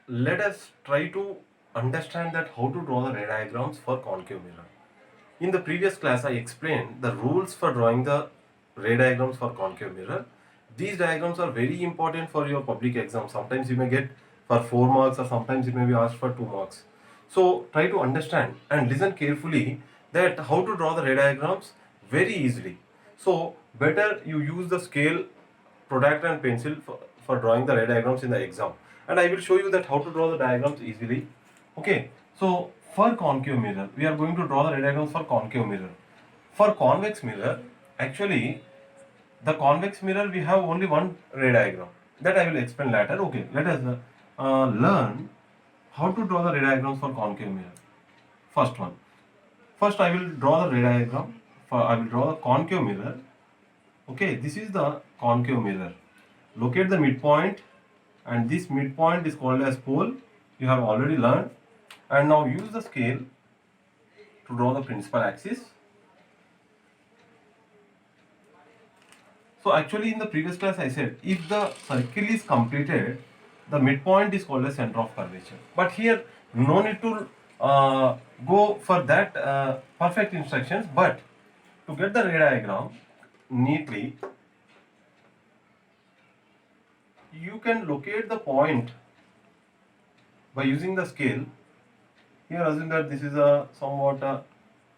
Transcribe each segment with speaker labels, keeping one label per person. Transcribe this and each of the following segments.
Speaker 1: let us try to understand that how to draw the ray diagrams for concave mirror. In the previous class, I explained the rules for drawing the ray diagrams for concave mirror. These diagrams are very important for your public exam. Sometimes you may get for 4 marks or sometimes it may be asked for 2 marks. So try to understand and listen carefully that how to draw the ray diagrams very easily. So better you use the scale, protractor and pencil for drawing the ray diagrams in the exam. And I will show you that how to draw the diagrams easily. Okay, so for concave mirror, we are going to draw the ray diagrams for concave mirror. For convex mirror, actually, the convex mirror we have only one ray diagram. That I will explain later. Okay, let us learn how to draw the ray diagrams for concave mirror. First one. First, I will draw the ray diagram. I will draw the concave mirror. Okay, this is the concave mirror. Locate the midpoint, and this midpoint is called as pole. You have already learned. And now use the scale to draw the principal axis. So actually in the previous class I said if the circle is completed, the midpoint is called as center of curvature. But here no need to go for that perfect instructions, but to get the ray diagram neatly, you can locate the point by using the scale. Here assume that this is a somewhat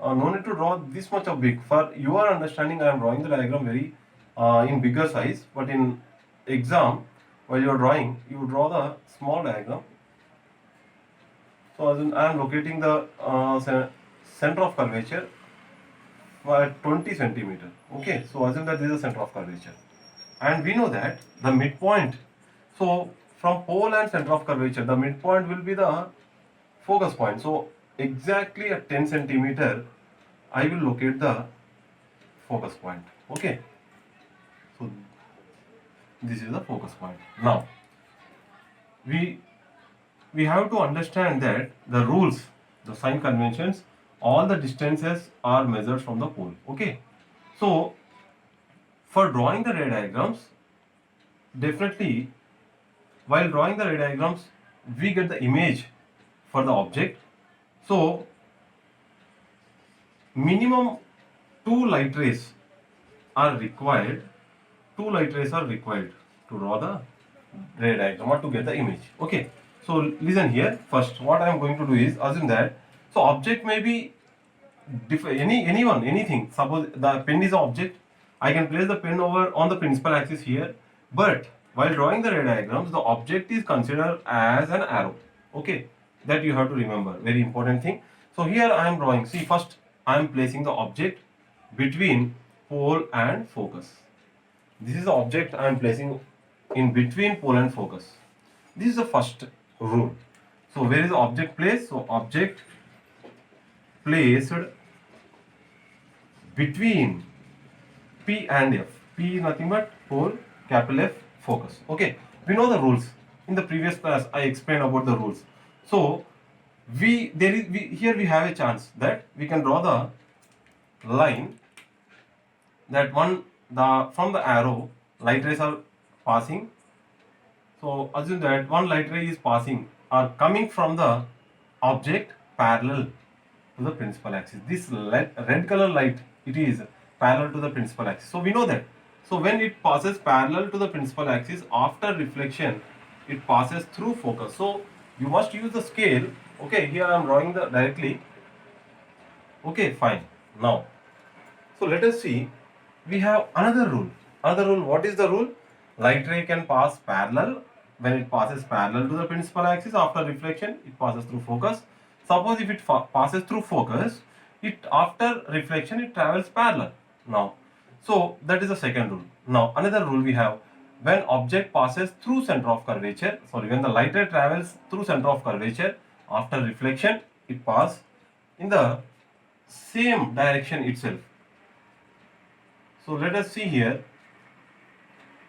Speaker 1: no need to draw this much of big. For your understanding, I am drawing the diagram very in bigger size, but in exam while you are drawing, you draw the small diagram. So as I am locating the center of curvature at 20 centimeter. Okay, so assume that this is the center of curvature, and we know that the midpoint. So from pole and center of curvature, the midpoint will be the focus point. So exactly at 10 centimeter, I will locate the focus point. Okay, so this is the focus point. Now we have to understand that the rules, the sign conventions, all the distances are measured from the pole. Okay, so for drawing the ray diagrams, definitely while drawing the ray diagrams, we get the image for the object. So minimum two light rays are required. Two light rays are required to draw the ray diagram or to get the image. Okay, so listen here. First, what I am going to do is assume that so object may be anything. Suppose the pen is an object, I can place the pen over on the principal axis here. But while drawing the ray diagrams, the object is considered as an arrow. Okay, that you have to remember. Very important thing. So here I am drawing. See, first I am placing the object between pole and focus. This is the object I am placing in between pole and focus. This is the first rule. So where is the object placed? So object placed between P and F. P is nothing but pole, capital F, focus. Okay, we know the rules. In the previous class, I explained about the rules. So here we have a chance that we can draw the line that from the arrow light rays are passing. So assume that one light ray is passing or coming from the object parallel to the principal axis. This red color light, it is parallel to the principal axis. So we know that. So when it passes parallel to the principal axis, after reflection, it passes through focus. So you must use the scale. Okay, here I am drawing the directly. Okay, fine. Now, so let us see. We have another rule. Another rule. What is the rule? Light ray can pass parallel. When it passes parallel to the principal axis, after reflection, it passes through focus. Suppose if it passes through focus, after reflection it travels parallel. Now, so that is the second rule. Now another rule we have, when object passes through center of curvature, when the light ray travels through center of curvature, after reflection it passes in the same direction itself. So let us see here.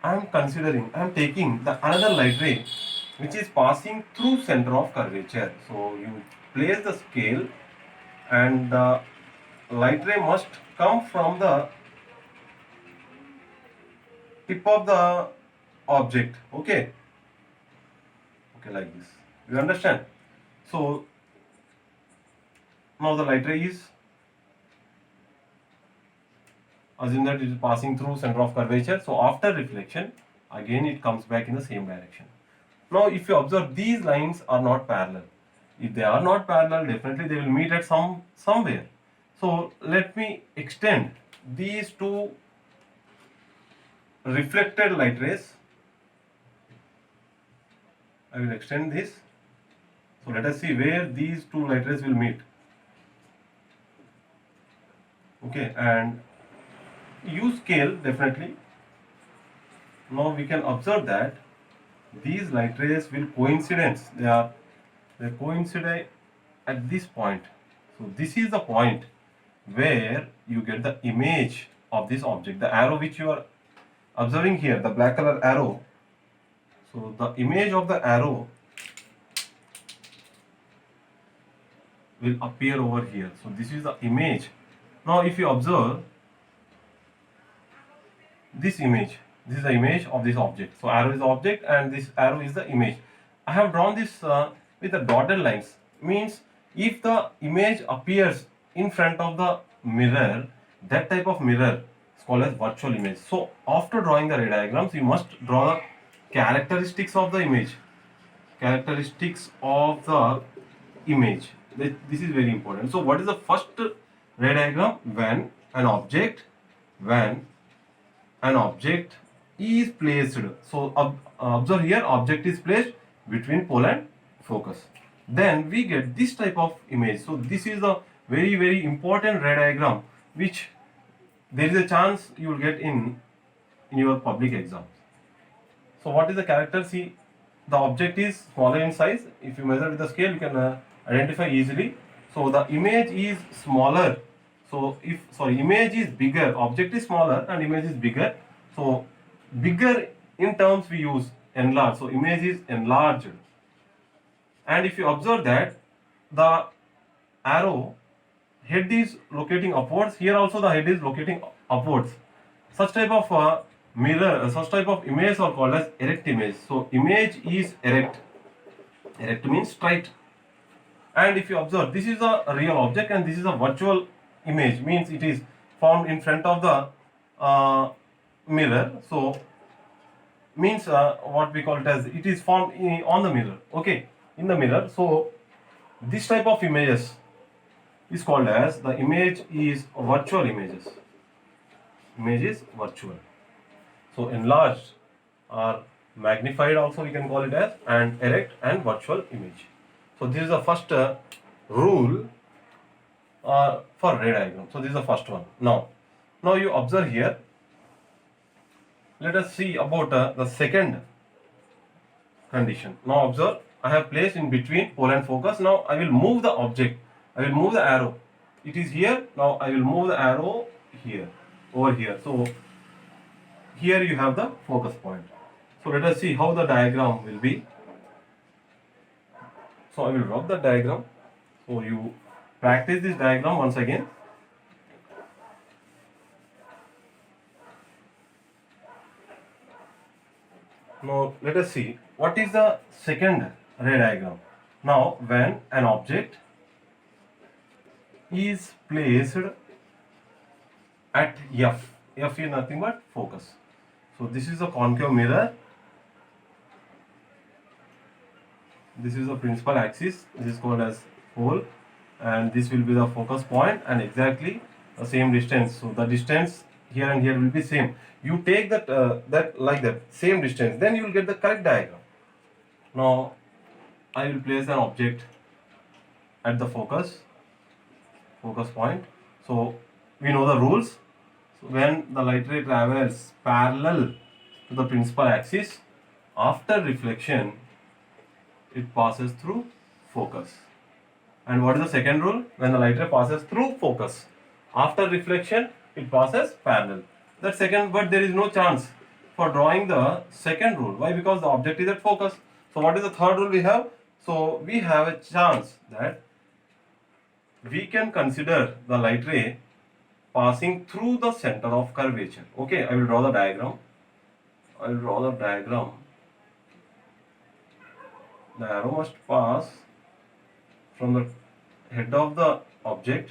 Speaker 1: I am taking the another light ray which is passing through center of curvature. So you place the scale and the light ray must come from the tip of the object. Okay, like this. You understand? So now the light ray is, assume that it is passing through center of curvature. So after reflection, again it comes back in the same direction. Now if you observe, these lines are not parallel. If they are not parallel, definitely they will meet at somewhere. So let me extend these two reflected light rays. I will extend this. So let us see where these two light rays will meet. Okay, and use scale definitely. Now we can observe that these light rays will coincidence. They coincide at this point. So this is the point where you get the image of this object. The arrow which you are observing here, the black color arrow. So the image of the arrow will appear over here. So this is the image. Now if you observe this image, this is the image of this object. So arrow is the object and this arrow is the image. I have drawn this with the dotted lines. Means if the image appears in front of the mirror, that type of mirror is called as virtual image. So after drawing the ray diagrams, you must draw the characteristics of the image. Characteristics of the image. This is very important. So what is the first ray diagram? When an object is placed. So observe here, object is placed between pole and focus. Then we get this type of image. So this is the very important ray diagram which there is a chance you will get in your public exams. So what is the character? See, the object is smaller in size. If you measure with the scale, you can identify easily. So the image is smaller. So image is bigger, object is smaller and image is bigger. So bigger in terms we use enlarged. So image is enlarged. And if you observe that the arrow head is locating upwards, here also the head is locating upwards. Such type of such type of image are called as erect image. So image is erect. Erect means straight. And if you observe, this is a real object and this is a virtual image, means it is formed in front of the mirror. So means what we call it as, it is formed on the mirror. Okay, in the mirror. So this type of images is called as, the image is virtual images. Image is virtual. So enlarged or magnified also we can call it as, and erect and virtual image. So this is the first rule for ray diagram. So this is the first one. Now you observe here. Let us see about the second condition. Now observe, I have placed in between pole and focus. Now I will move the object. I will move the arrow. It is here. Now I will move the arrow here, over here. So here you have the focus point. So let us see how the diagram will be. So I will drop the diagram. So you practice this diagram once again. Now let us see what is the second ray diagram. Now when an object is placed at F, F is nothing but focus. So this is a concave mirror. This is the principal axis. This is called as pole, and this will be the focus point, and exactly the same distance. So the distance here and here will be same. You take that like that same distance, then you will get the correct diagram. Now I will place an object at the focus point. So we know the rules. So when the light ray travels parallel to the principal axis, after reflection it passes through focus. And what is the second rule? When the light ray passes through focus, after reflection it passes parallel. That second, but there is no chance for drawing the second rule. Why? Because the object is at focus. So what is the third rule we have? So we have a chance that we can consider the light ray passing through the center of curvature. Okay, I will draw the diagram. The arrow must pass from the head of the object.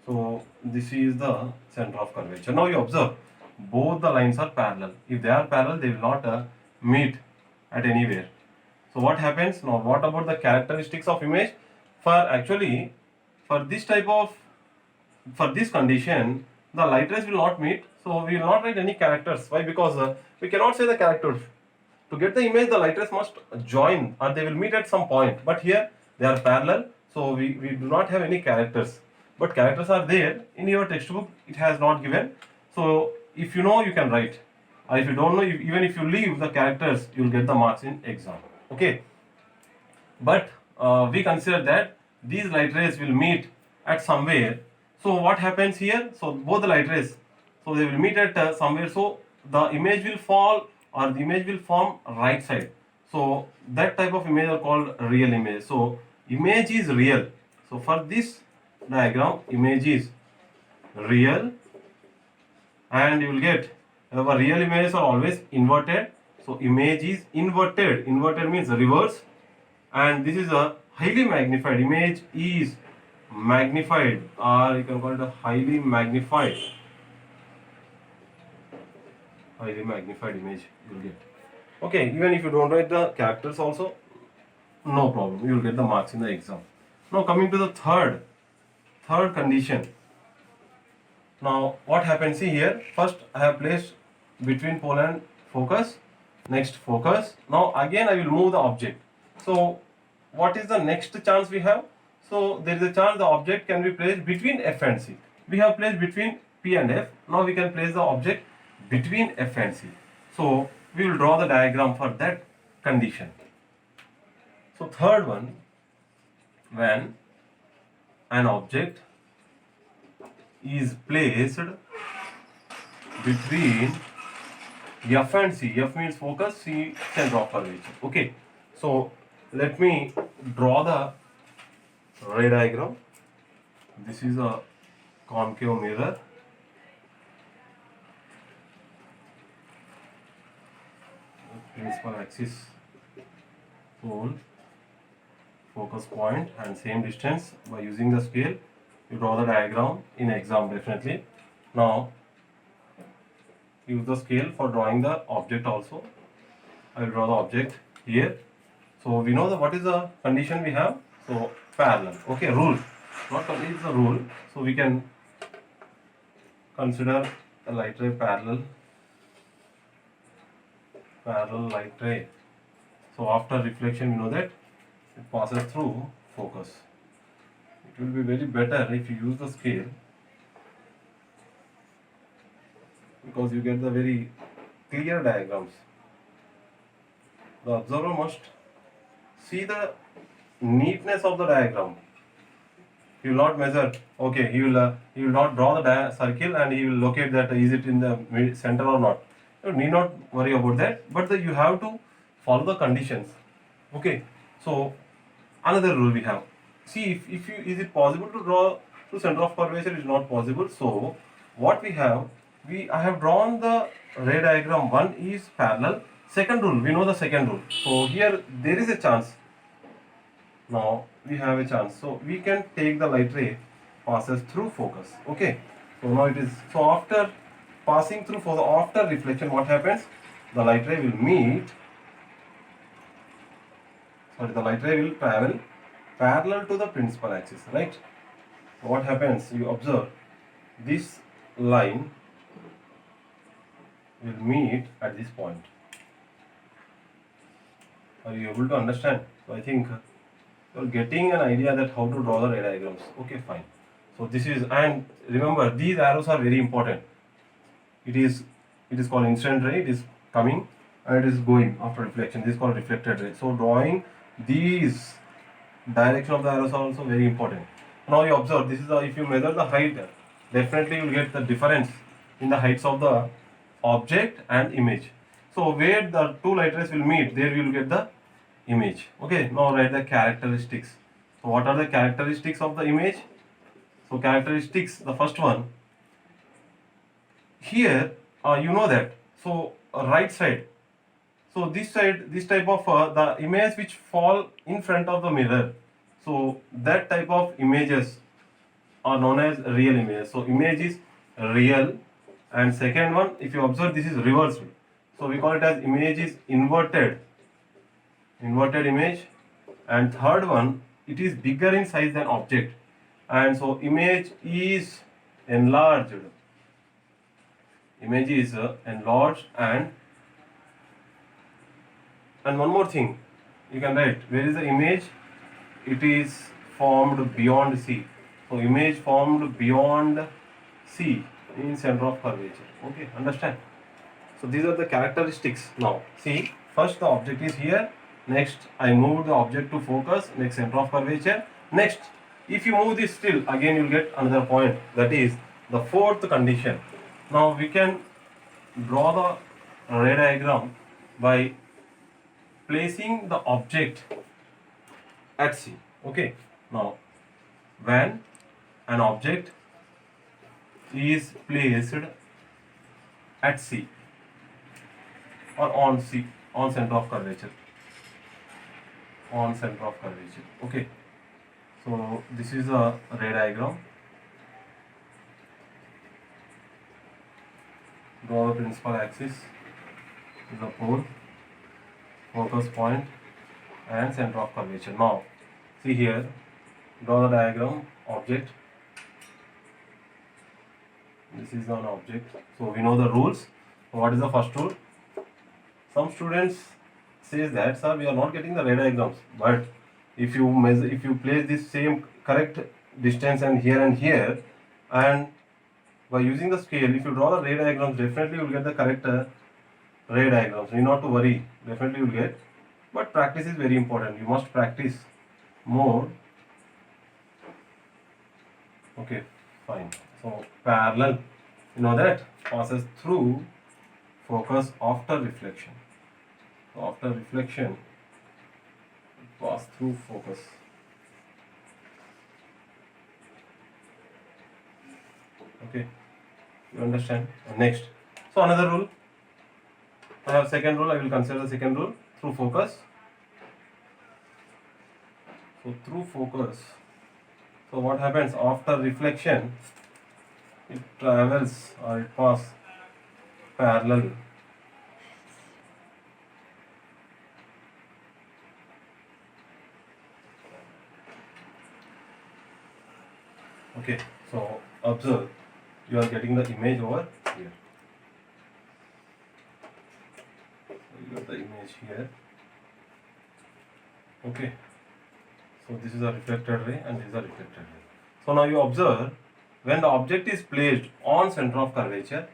Speaker 1: So this is the center of curvature. Now you observe both the lines are parallel. If they are parallel, they will not meet at anywhere. So what happens now? What about the characteristics of image? For this type of, for this condition, the light rays will not meet. So we will not write any characters. Why? Because we cannot say the characters. To get the image, the light rays must join or they will meet at some point. But here they are parallel, so we do not have any characters. But characters are there in your textbook. It has not given. So if you know, you can write. Or if you don't know, even if you leave the characters, you will get the marks in exam. Okay. But we consider that these light rays will meet at somewhere. So what happens here? So both the light rays, so they will meet at somewhere. So the image will fall or the image will form right side. So that type of image are called real image. So image is real. So for this diagram, image is real, and you will get our real images are always inverted. So image is inverted. Inverted means reverse, and this is a highly magnified. Image is magnified, or you can call it a highly magnified. Highly magnified image you will get. Okay, even if you don't write the characters also, no problem. You will get the marks in the exam. Now coming to the third condition. Now what happens? See here, first I have placed between pole and focus, next focus. Now again I will move the object. So what is the next chance we have? So there is a chance the object can be placed between F and C. We have placed between P and F. Now we can place the object between F and C. So we will draw the diagram for that condition. So third one, when an object is placed between F and C. F means focus, C center of curvature. Okay, so let me draw the ray diagram. This is a concave mirror. Principal axis, pole, focus point, and same distance. By using the scale, you draw the diagram in exam definitely. Now use the scale for drawing the object also. I will draw the object here. So we know that what is the condition we have. So parallel. Okay, rule. Not only is the rule. So we can consider a light ray parallel light ray. So after reflection, we know that it passes through focus. It will be very better if you use the scale, because you get the very clear diagrams. The observer must see the neatness of the diagram. He will not measure. Okay, he will not draw the circle and he will locate that is it in the center or not. You need not worry about that. But you have to follow the conditions. Okay. So another rule we have. See if you is it possible to draw to center of curvature? It is not possible. So what we have, I have drawn the ray diagram. One is parallel. Second rule, we know the second rule. So here there is a chance. Now we have a chance. So we can take the light ray passes through focus. Okay. So now it is, so after passing through after reflection, what happens? The light ray will meet. The light ray will travel parallel to the principal axis, right? So what happens? You observe this line will meet at this point. Are you able to understand? So I think you are getting an idea that how to draw the ray diagrams. Okay, fine. So this is, and remember these arrows are very important. It is called incident ray. It is coming and it is going after reflection. This is called reflected ray. So drawing these direction of the arrows are also very important. Now you observe this is if you measure the height, definitely you will get the difference in the heights of the object and image. So where the two light rays will meet, there you will get the image. Okay, now write the characteristics. So what are the characteristics of the image? So characteristics, the first one here, you know that. So right side. So this side, this type of the image which fall in front of the mirror, so that type of images are known as real images. So image is real, and second one, if you observe, this is reversed. So we call it as image is inverted, inverted image, and third one, it is bigger in size than object, and so image is enlarged. Image is enlarged, and one more thing, you can write where is the image. It is formed beyond C. So image formed beyond C in center of curvature. Okay, understand? So these are the characteristics. Now see, first the object is here. Next I move the object to focus. Next center of curvature. Next, if you move this still, again you will get another point. That is the fourth condition. Now we can draw the ray diagram by placing the object at C. Okay. Now, when an object is placed at C or on C, on center of curvature, on center of curvature. Okay. So this is a ray diagram. Draw the principal axis, the pole, focus point, and center of curvature. Now, see here, draw the diagram, object. This is an object. So we know the rules. What is the first rule? Some students says that, sir, we are not getting the ray diagrams. But if you measure, if you place this same correct distance and here, and by using the scale, if you draw the ray diagrams, definitely you will get the correct ray diagrams. You need not to worry. Definitely you will get. But practice is very important. You must practice more. Okay, fine. So parallel, you know that passes through focus after reflection. So after reflection, pass through focus. Okay, you understand? Next, so another rule. I have second rule. I will consider the second rule, through focus. So through focus. So what happens after reflection? It travels or it passes parallel. Okay, so observe, you are getting the image over here. So you got the image here. Okay, so this is a reflected ray and this is a reflected ray. So now you observe, when the object is placed on center of curvature,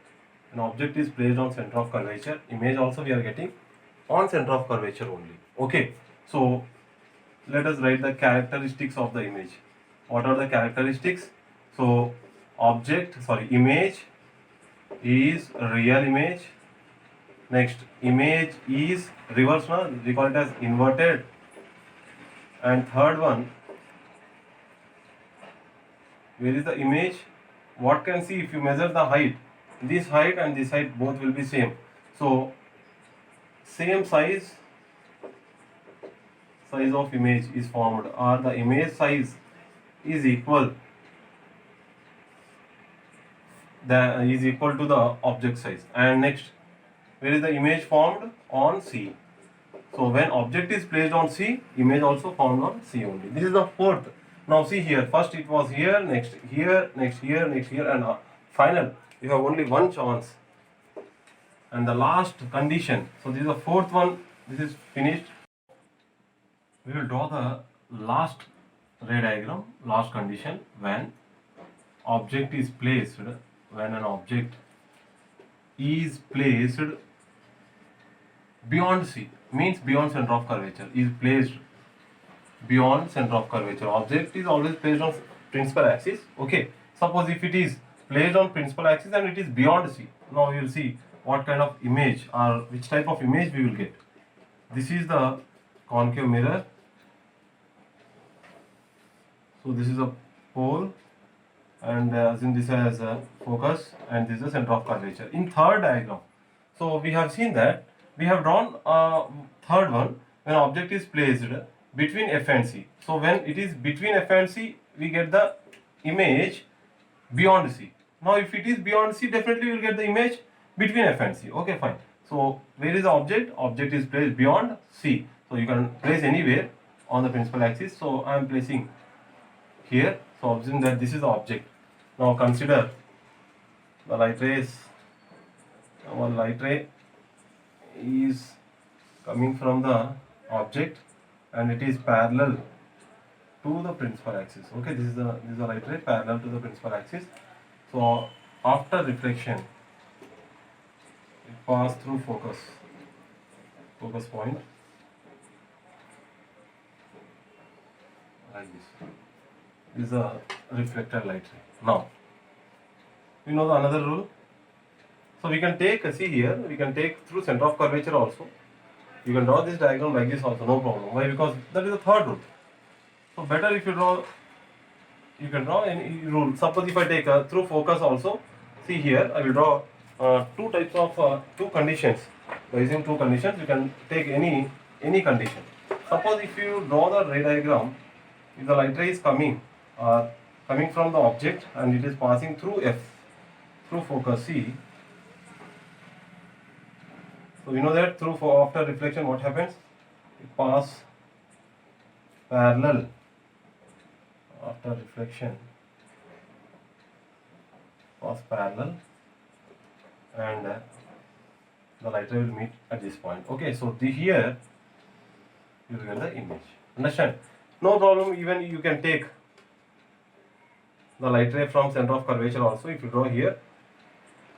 Speaker 1: an object is placed on center of curvature, image also we are getting on center of curvature only. Okay, so let us write the characteristics of the image. What are the characteristics? So image is real image. Next, image is reverse, we call it as inverted. And third one, where is the image? What can see if you measure the height? This height and this height both will be same. So same size of image is formed, or the image size is equal to the object size. And next, where is the image formed? On C. So when object is placed on C, image also formed on C only. This is the fourth. Now see here, first it was here, next here, next here, next here, and final. You have only one chance. And the last condition. So this is the fourth one. This is finished. We will draw the last ray diagram, last condition, when object is placed, when an object is placed beyond C, means beyond center of curvature, is placed beyond center of curvature. Object is always placed on principal axis. Okay, suppose if it is placed on principal axis and it is beyond C, now you will see what kind of image or which type of image we will get. This is the concave mirror. So this is a pole, and assume this as a focus, and this is the center of curvature. In third diagram, so we have seen that we have drawn third one, when object is placed between F and C. So when it is between F and C, we get the image beyond C. Now if it is beyond C, definitely we will get the image between F and C. Okay, fine. So where is the object? Object is placed beyond C. So you can place anywhere on the principal axis. So I am placing here. So observe that this is the object. Now consider the light rays. Our light ray is coming from the object and it is parallel to the principal axis. Okay, this is the light ray parallel to the principal axis. So after reflection, it pass through focus point like this. This is a reflected light ray. Now we know the another rule. So we can take, see here, we can take through center of curvature also. You can draw this diagram like this also, no problem. Why? Because that is the third rule. So better if you draw, you can draw any rule. Suppose if I take through focus also, see here, I will draw two types of two conditions. By using two conditions, you can take any condition. Suppose if you draw the ray diagram, if the light ray is coming from the object and it is passing through F, through focus C. So we know that after reflection what happens? It pass parallel after reflection, pass parallel and the light ray will meet at this point. Okay, so here you will get the image. Understand? No problem, even you can take the light ray from center of curvature also. If you draw here,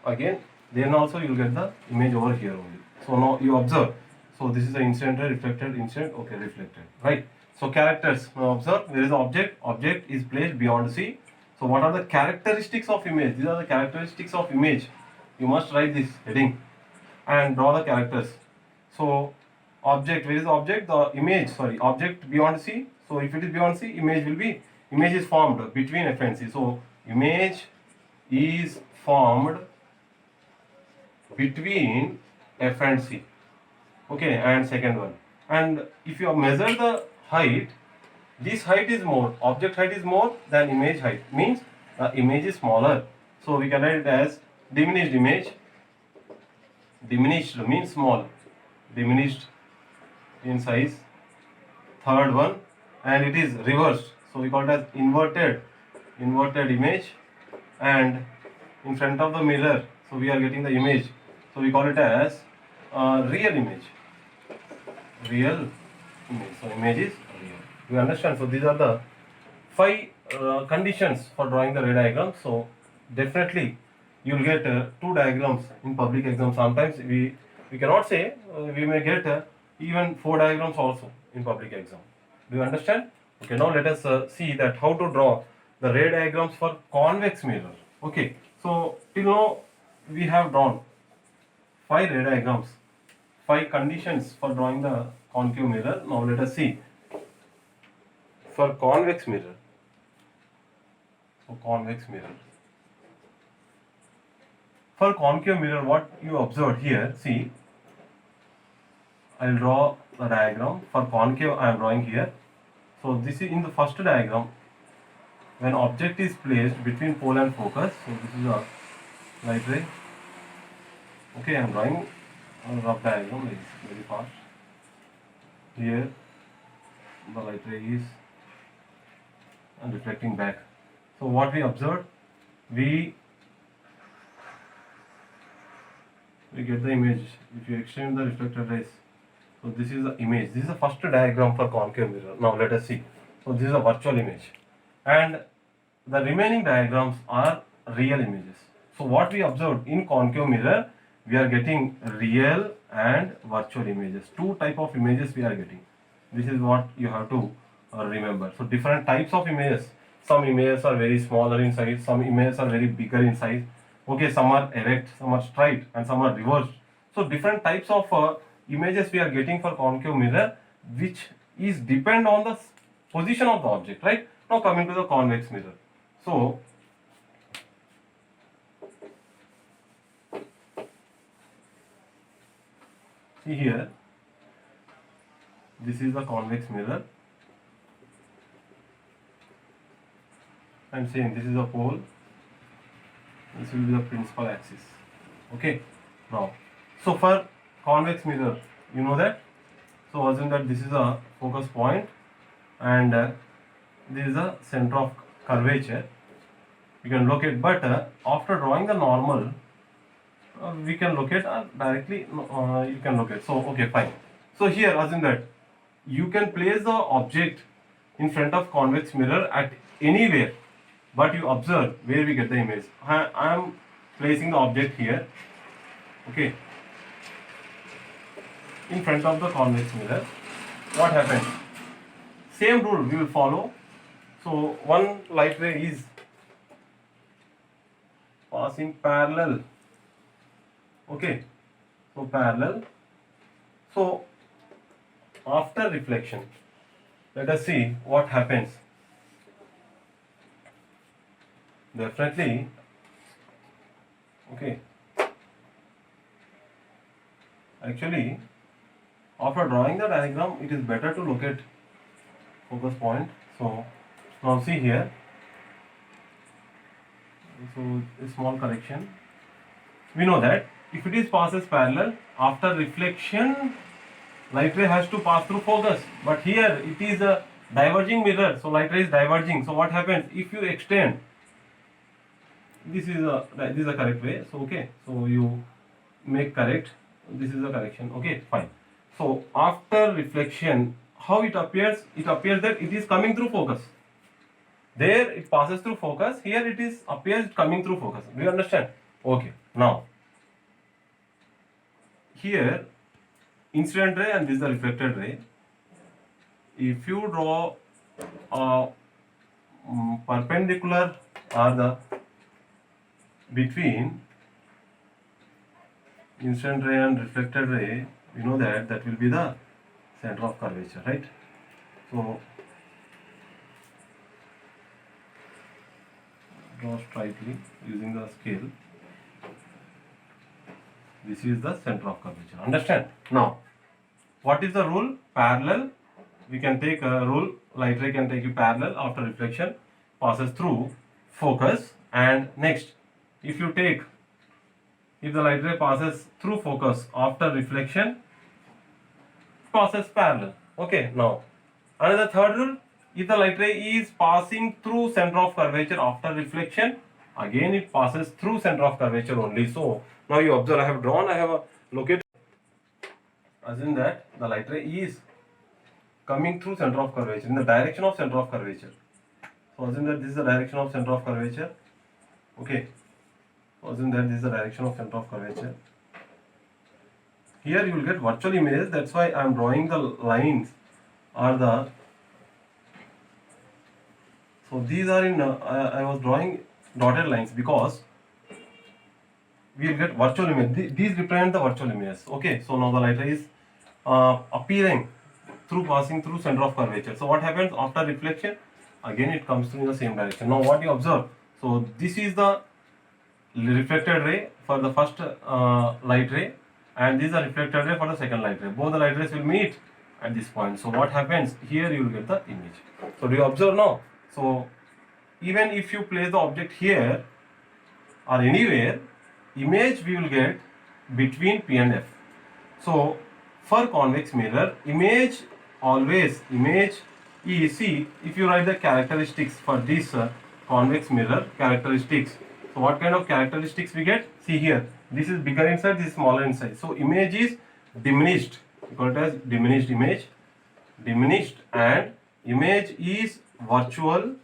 Speaker 1: again, then also you will get the image over here only. So now you observe. So this is the incident ray, reflected, incident, okay, reflected, right? So characters, now observe, there is an object, object is placed beyond C. So what are the characteristics of image? These are the characteristics of image. You must write this heading and draw the characters. So object, where is the object? The image, sorry, object beyond C. So if it is beyond C, image is formed between F and C. So image is formed between F and C. Okay, and second one. And if you measure the height, this height is more, object height is more than image height, means the image is smaller. So we can write it as diminished image. Diminished means small, diminished in size. Third one, and it is reversed. So we call it as inverted image. And in front of the mirror, so we are getting the image. So we call it as real image. Real image. So image is real. You understand? So these are the 5 conditions for drawing the ray diagram. So definitely you will get 2 diagrams in public exam. Sometimes we cannot say, we may get even 4 diagrams also in public exam. Do you understand? Okay, now let us see that how to draw the ray diagrams for convex mirror. Okay, so till now we have drawn 5 ray diagrams, 5 conditions for drawing the concave mirror. Now let us see for convex mirror. So convex mirror. For concave mirror, what you observed here, see, I will draw the diagram. For concave, I am drawing here. So this is in the first diagram, when object is placed between pole and focus. So this is a light ray. Okay, I am drawing a rough diagram like this, very fast. Here, the light ray is reflecting back. So what we observed, we get the image. If you extend the reflected rays, so this is the image. This is the first diagram for concave mirror. Now let us see. So this is a virtual image, and the remaining diagrams are real images. So what we observed in concave mirror, we are getting real and virtual images. 2 type of images we are getting. This is what you have to remember. So different types of images. Some images are very smaller in size, some images are very bigger in size. Okay, some are erect, some are straight, and some are reversed. So different types of images we are getting for concave mirror, which is depend on the position of the object, right? Now coming to the convex mirror. So See here, this is the convex mirror, and same, this is the pole, this will be the principal axis. Okay, now, so for convex mirror, you know that, so assume that this is a focus point and this is the center of curvature. You can locate, but after drawing the normal, we can locate directly, you can locate. So, okay, fine. So here, assume that you can place the object in front of convex mirror at anywhere, but you observe where we get the image. I am placing the object here, okay, in front of the convex mirror. What happens? Same rule we will follow. So one light ray is passing parallel, okay, so parallel. So after reflection, let us see what happens. Definitely, okay, actually after drawing the diagram, it is better to locate focus point. So now see here, so a small correction. We know that if it is passes parallel, after reflection, light ray has to pass through focus. But here it is a diverging mirror, so light ray is diverging. So what happens if you extend? This is a correct way. So okay, so you make correct. This is the correction. Okay, fine. So after reflection, how it appears? It appears that it is coming through focus. There it passes through focus. Here it is appears coming through focus. Do you understand? Okay. Now here incident ray and this is the reflected ray. If you draw a perpendicular or the between incident ray and reflected ray, we know that that will be the center of curvature, right? So draw straightly using the scale. This is the center of curvature. Understand? Now, what is the rule? Parallel. We can take a rule. Light ray can take you parallel after reflection, passes through focus, and next, if you take, if the light ray passes through focus after reflection, passes parallel. Okay. Now, another third rule. If the light ray is passing through center of curvature after reflection, again it passes through center of curvature only. So now you observe, I have drawn, I have located, as in that the light ray is coming through center of curvature, in the direction of center of curvature. So assume that this is the direction of center of curvature. Okay. So assume that this is the direction of center of curvature. Here you will get virtual image. That's why I am drawing the lines or the. So these are in. I was drawing dotted lines because we will get virtual image. These represent the virtual images. Okay. So now the light ray is appearing through passing through center of curvature. So what happens after reflection? Again it comes through in the same direction. Now what you observe? So this is the reflected ray for the first light ray, and this is the reflected ray for the second light ray. Both the light rays will meet at this point. So what happens? Here you will get the image. So do you observe now? So even if you place the object here or anywhere, image we will get between P and F. So for convex mirror, image is, see, if you write the characteristics for this convex mirror characteristics, so what kind of characteristics we get? See here, this is bigger inside, this is smaller inside. So image is diminished, we call it as diminished image, diminished, and image is virtual.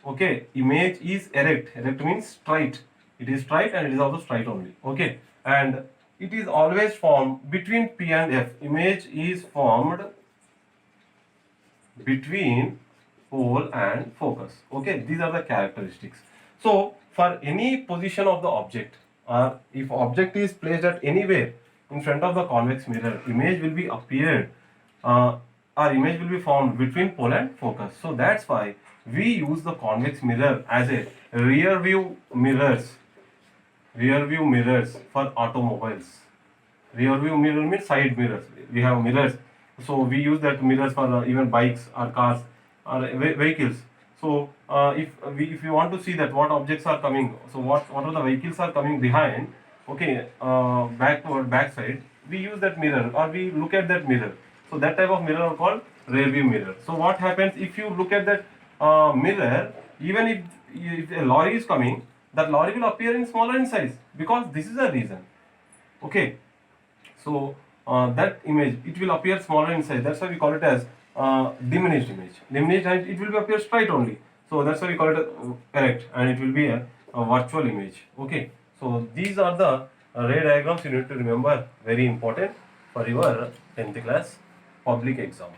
Speaker 1: Okay, image is erect. Erect means straight. It is straight and it is also straight only. Okay, and it is always formed between P and F. Image is formed between pole and focus. Okay, these are the characteristics. So for any position of the object, or if object is placed at anywhere in front of the convex mirror, image will be appeared, or image will be formed between pole and focus. So that's why we use the convex mirror as a rear view mirrors for automobiles. Rear view mirror means side mirrors. We have mirrors, so we use that mirrors for even bikes or cars or vehicles. So if you want to see that what objects are coming, so what are the vehicles are coming behind, okay, backward backside, we use that mirror or we look at that mirror. So that type of mirror are called rear view mirror. So what happens if you look at that mirror, even if a lorry is coming, that lorry will appear in smaller in size because this is the reason. Okay, so that image, it will appear smaller in size. That's why we call it as diminished image. Diminished, and it will be appear straight only. So that's why we call it correct, and it will be a virtual image. Okay. So these are the ray diagrams you need to remember. Very important for your 10th class public exam.